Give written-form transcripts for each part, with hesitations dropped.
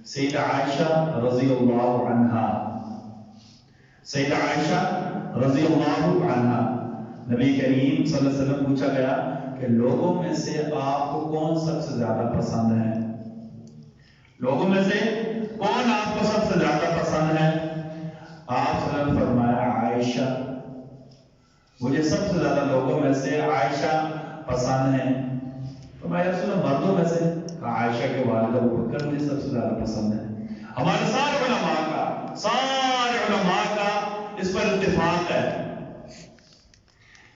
سیدہ عائشہ رضی اللہ عنہا، سیدہ عائشہ رضی اللہ عنہا، نبی کریم صلی اللہ علیہ وسلم پوچھا گیا کہ لوگوں میں سے آپ کو کون سب سے زیادہ پسند ہے؟ لوگوں میں سے کون آپ کو سب سے زیادہ پسند ہے؟ آپ صلی اللہ علیہ وسلم فرمایا عائشہ، مجھے سب سے زیادہ لوگوں میں سے عائشہ پسند ہے۔ فرمایا رسول اللہ مردوں میں سے؟ کہا عائشہ کے والد ابو بکر مجھے سب سے زیادہ پسند ہے۔ ہمارے سارے علماء کا اس پر اتفاق ہے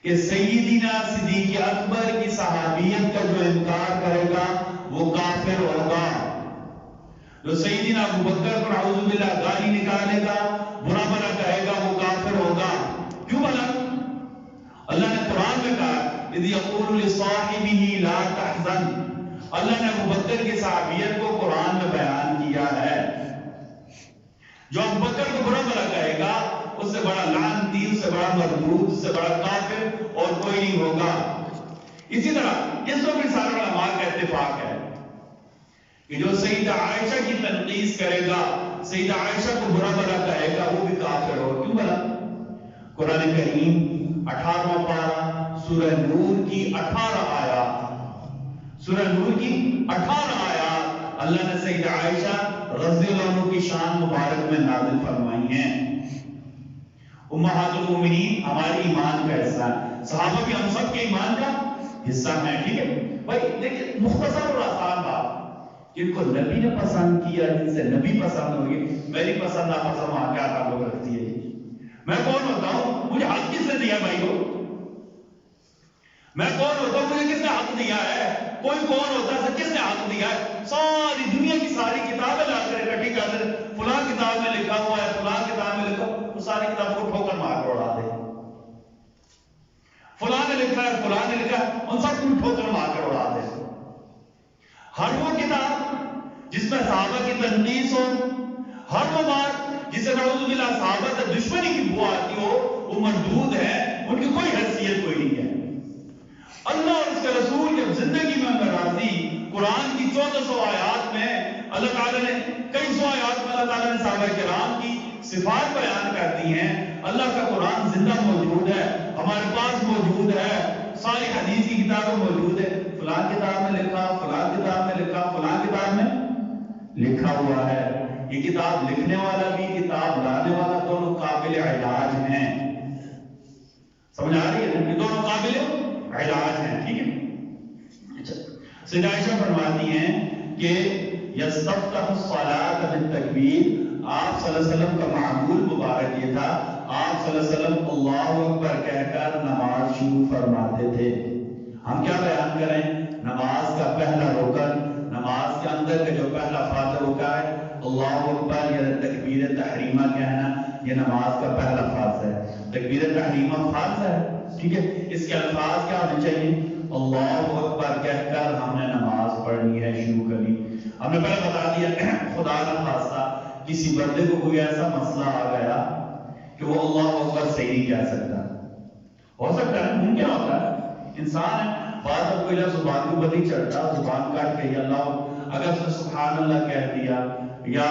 کہ سیدنا صدیق اکبر کی صحابیت کا جو انکار کرے گا وہ کافر ہوگا۔ جو سیدنا ابو بکر پر اعوذ باللہ گالی نکالے گا، برا بھلا کہے گا، وہ کافر ہوگا۔ کیوں بھلا؟ اللہ نے قرآن میں کہا اذ یقول لصاحبہ لا تحزن، اللہ نے ابو بکر کی صحابیت کو قرآن میں بیان کیا ہے۔ جو ابو بکر کو برا بھلا کہے گا اس سے بڑا لعنتی، اس سے بڑا مردود، اس سے بڑا کافر اور کوئی نہیں ہوگا۔ اسی طرح اس وقت بھی سارے علماء کا اتفاق ہے کہ جو سیدہ عائشہ کی تنقیص کرے گا، سیدہ عائشہ کو برا بھلا کہے گا، وہ بھی کافر ہوگا۔ کیوں بھلا؟ قرآن کریم 18واں پارہ سورہ نور کی 18 آیات، سورہ نور کی 18 آیات اللہ نے سیدہ عائشہ رضی اللہ عنہ کی شان مبارک میں نازل فرمائی ہیں۔ امہات المومنین ہمارے ایمان کا حصہ ہے، صحابہ بھی ہم سب کے ایمان کا حصہ ہیں، ٹھیک ہے بھائی؟ دیکھیں مختصر اور آسان بات، جن کو نبی نے پسند کیا، جن سے نبی پسند ہوگی، میری پسند ناپسند وہاں کیا تعلق رکھتی ہے؟ میں کون ہوتا ہوں؟ مجھے حق کس نے دیا بھائی ہو؟ میں کون ہوتا ہوں؟ مجھے کس نے حق دیا ہے؟ کوئی کون ہوتا ہے؟ کس نے حق دیا ہے؟ ساری دنیا کی ساری کتابیں لا کر اکٹھی کر دیں، فلاں کتاب میں لکھا ہوا ہے، فلاں کتاب میں لکھا، وہ ساری کتاب کو ٹھوکر مار کر اڑا دے۔ فلاں نے لکھا ہے، فلاں نے لکھا ہے، ان سب کو ٹھوکر مار کر اڑا دے۔ ہر وہ کتاب جس میں صحابہ کی تنقیص ہو، ہر وہ بات جسے نعوذ باللہ صحابہ سے دشمنی کی بو آتی ہو، وہ مردود ہے، ان کی کوئی حیثیت کوئی نہیں ہے۔ اللہ اور اس کے رسول جب زندگی میں راضی، قرآن کی 1400 آیات میں اللہ تعالیٰ نے کئی سو آیات میں اللہ تعالیٰ نے صحابہ کرام کی صفات بیان کر دی ہیں۔ اللہ کا قرآن زندہ موجود ہے، ہمارے پاس موجود ہے، ساری حدیث کی کتابیں موجود ہے، فلاں کتاب میں لکھا، فلاں کتاب میں لکھا، فلاں کتاب میں لکھا ہوا ہے۔ یہ کتاب لکھنے والا بھی، کتاب لانے والا دونوں قابل علاج ہیں۔ سمجھ آ رہی ہے؟ یہ دونوں قابل علاج ہیں، ٹھیک ہے؟ اچھا، سیدہ عائشہ فرماتی ہیں کہ یستفتح الصلاۃ بالتکبیر، آپ صلی اللہ علیہ وسلم کا معمول مبارک یہ تھا، آپ صلی اللہ علیہ وسلم اللہ اکبر کہہ کر نماز شروع فرماتے تھے۔ ہم کیا بیان کریں؟ نماز کا پہلا رکن، نماز کے اندر کا جو پہلا فاتح رکا ہے اللہ اکبر یا تکبیر تحریمہ کہنا، یہ نماز کا پہلا فرض ہے۔ تکبیر تحریمہ فرض ہے، ٹھیک ہے؟ اس کے الفاظ کیا ہونے چاہیے؟ اللہ اکبر کہہ کر ہم نے نماز پڑھنی ہے، شروع کرنی۔ ہم نے پہلے بتا دیا خدا نہ خواستہ کسی بندے کو کوئی ایسا مسئلہ آ گیا کہ وہ اللہ اکبر صحیح نہیں کہہ سکتا، ہو سکتا ہے، ممکن ہوتا ہے، انسان ہے، بعض اب کوئی لفظ زبان کے اوپر نہیں چڑھتا، زبان کاٹ کے اللہ، اگر اس نے سبحان اللہ کہہ دیا یا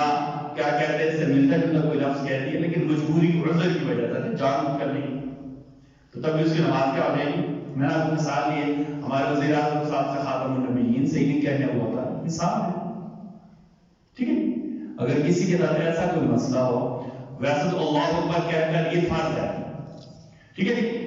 کیا کہتے ہیں سے ملتا جلتا کوئی لفظ کہہ دیا، لیکن مجبوری عذر کی وجہ سے جان بوجھ کر نہیں، تو تب اس کی نماز کیا ہو جائے گی؟ میں نے آپ کو مثال لی ہے، ہمارے وزیر اعظم صاحب سے خاتم النبیین صحیح نہیں کہنے ہوا تھا، مثال ہے، ٹھیک ہے؟ اگر کسی کے ساتھ ایسا کوئی مسئلہ ہو، ویسے تو اللہ اکبر کہہ کر یہ فرض ہے، ٹھیک ہے؟